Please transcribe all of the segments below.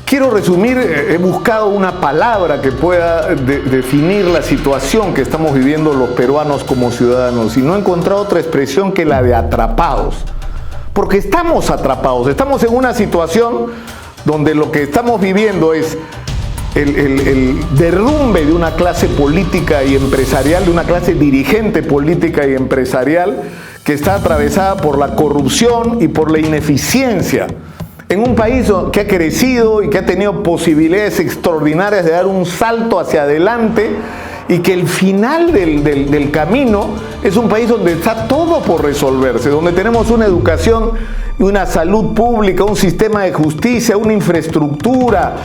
quiero resumir, he buscado una palabra que pueda definir la situación que estamos viviendo los peruanos como ciudadanos y no he encontrado otra expresión que la de atrapados. Porque estamos atrapados, estamos en una situación donde lo que estamos viviendo es el derrumbe de una clase política y empresarial, de una clase dirigente política y empresarial que está atravesada por la corrupción y por la ineficiencia. En un país que ha crecido y que ha tenido posibilidades extraordinarias de dar un salto hacia adelante y que el final del camino es un país donde está todo por resolverse, donde tenemos una educación y una salud pública, un sistema de justicia, una infraestructura,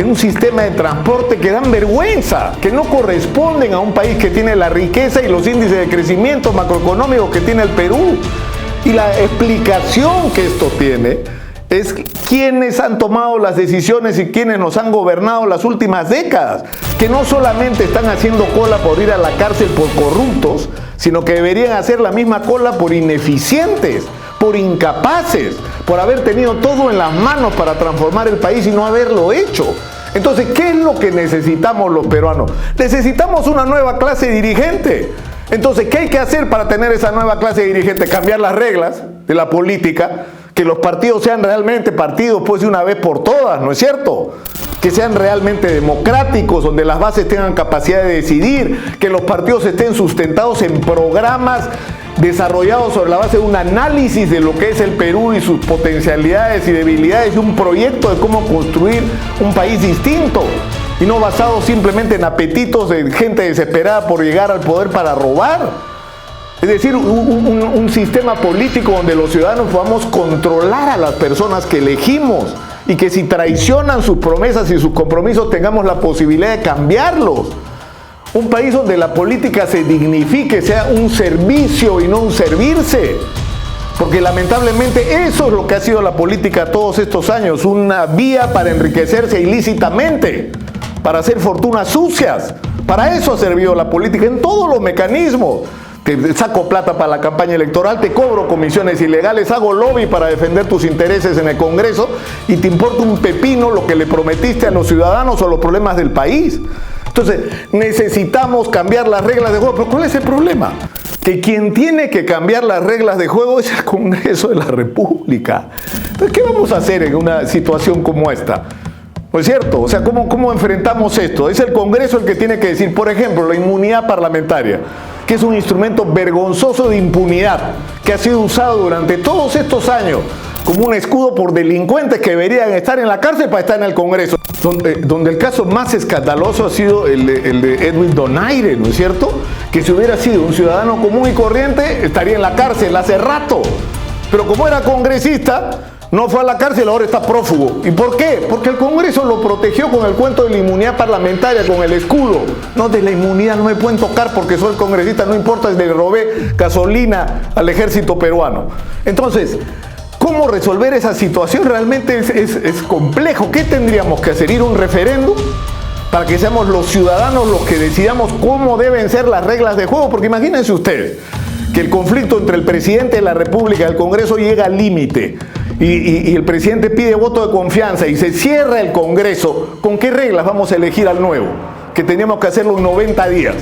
un sistema de transporte que dan vergüenza, que no corresponden a un país que tiene la riqueza y los índices de crecimiento macroeconómico que tiene el Perú. Y la explicación que esto tiene es quienes han tomado las decisiones y quienes nos han gobernado las últimas décadas, que no solamente están haciendo cola por ir a la cárcel por corruptos, sino que deberían hacer la misma cola por ineficientes, por incapaces, por haber tenido todo en las manos para transformar el país y no haberlo hecho. Entonces, ¿qué es lo que necesitamos los peruanos? Necesitamos una nueva clase dirigente. Entonces, ¿qué hay que hacer para tener esa nueva clase dirigente? Cambiar las reglas de la política, que los partidos sean realmente partidos, pues de una vez por todas, ¿no es cierto? Que sean realmente democráticos, donde las bases tengan capacidad de decidir, que los partidos estén sustentados en programas desarrollados sobre la base de un análisis de lo que es el Perú y sus potencialidades y debilidades y un proyecto de cómo construir un país distinto y no basado simplemente en apetitos de gente desesperada por llegar al poder para robar. Es decir, un sistema político donde los ciudadanos podamos controlar a las personas que elegimos y que si traicionan sus promesas y sus compromisos tengamos la posibilidad de cambiarlos. Un país donde la política se dignifique, sea un servicio y no un servirse. Porque lamentablemente eso es lo que ha sido la política todos estos años, una vía para enriquecerse ilícitamente, para hacer fortunas sucias. Para eso ha servido la política en todos los mecanismos. Te saco plata para la campaña electoral, te cobro comisiones ilegales, hago lobby para defender tus intereses en el Congreso y te importa un pepino lo que le prometiste a los ciudadanos o los problemas del país. Entonces, necesitamos cambiar las reglas de juego. ¿Pero cuál es el problema? Que quien tiene que cambiar las reglas de juego es el Congreso de la República. Entonces, ¿qué vamos a hacer en una situación como esta? ¿No es cierto? O sea, ¿cómo enfrentamos esto? Es el Congreso el que tiene que decir, por ejemplo, la inmunidad parlamentaria, que es un instrumento vergonzoso de impunidad, que ha sido usado durante todos estos años como un escudo por delincuentes que deberían estar en la cárcel para estar en el Congreso. Donde el caso más escandaloso ha sido el de Edwin Donaire, ¿no es cierto? Que si hubiera sido un ciudadano común y corriente, estaría en la cárcel hace rato. Pero como era congresista, no fue a la cárcel, ahora está prófugo. ¿Y por qué? Porque el Congreso lo protegió con el cuento de la inmunidad parlamentaria, con el escudo. No, de la inmunidad no me pueden tocar porque soy congresista, no importa si le robé gasolina al ejército peruano. Entonces, ¿cómo resolver esa situación? Realmente es complejo. ¿Qué tendríamos que hacer? ¿Ir a un referéndum para que seamos los ciudadanos los que decidamos cómo deben ser las reglas de juego? Porque imagínense ustedes que el conflicto entre el presidente de la República y el Congreso llega al límite y el presidente pide voto de confianza y se cierra el Congreso. ¿Con qué reglas vamos a elegir al nuevo? Que teníamos que hacerlo en 90 días.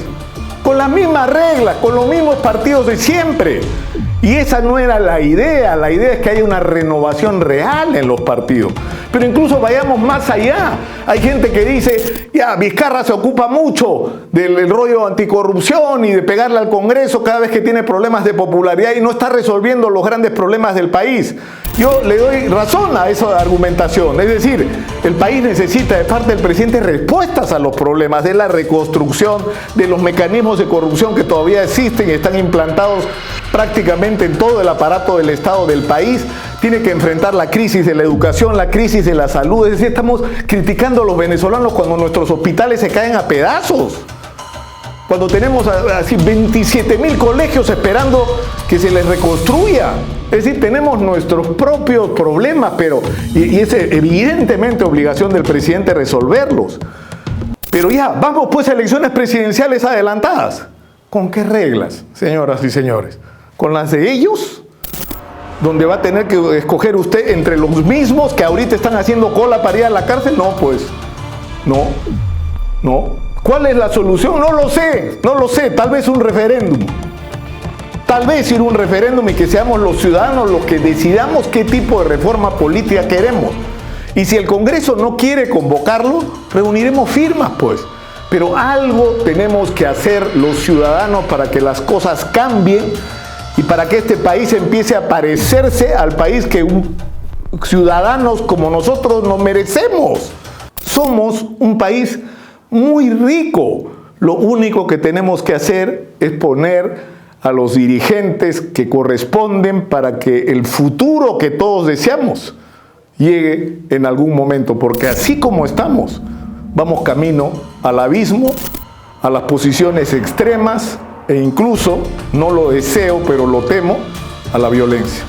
Con las mismas reglas, con los mismos partidos de siempre. Y esa no era la idea es que haya una renovación real en los partidos. Pero incluso vayamos más allá. Hay gente que dice, ya, Vizcarra se ocupa mucho del rollo anticorrupción y de pegarle al Congreso cada vez que tiene problemas de popularidad y no está resolviendo los grandes problemas del país. Yo le doy razón a esa argumentación. Es decir, el país necesita de parte del presidente respuestas a los problemas de la reconstrucción, de los mecanismos de corrupción que todavía existen y están implantados prácticamente en todo el aparato del Estado del país. Tiene que enfrentar la crisis de la educación, la crisis de la salud. Es decir, estamos criticando a los venezolanos cuando nuestros hospitales se caen a pedazos. Cuando tenemos así 27.000 colegios esperando que se les reconstruya. Es decir, tenemos nuestros propios problemas, y es evidentemente obligación del presidente resolverlos. Pero ya, vamos pues a elecciones presidenciales adelantadas. ¿Con qué reglas, señoras y señores? ¿Con las de ellos? donde va a tener que escoger usted entre los mismos que ahorita están haciendo cola para ir a la cárcel. No, pues, no. ¿Cuál es la solución? No lo sé, tal vez un referéndum. Tal vez ir a un referéndum y que seamos los ciudadanos los que decidamos qué tipo de reforma política queremos. Y si el Congreso no quiere convocarlo, reuniremos firmas, pues. Pero algo tenemos que hacer los ciudadanos para que las cosas cambien y para que este país empiece a parecerse al país que ciudadanos como nosotros nos merecemos. Somos un país muy rico. Lo único que tenemos que hacer es poner a los dirigentes que corresponden para que el futuro que todos deseamos llegue en algún momento, porque así como estamos, vamos camino al abismo, a las posiciones extremas e incluso, no lo deseo, pero lo temo, a la violencia.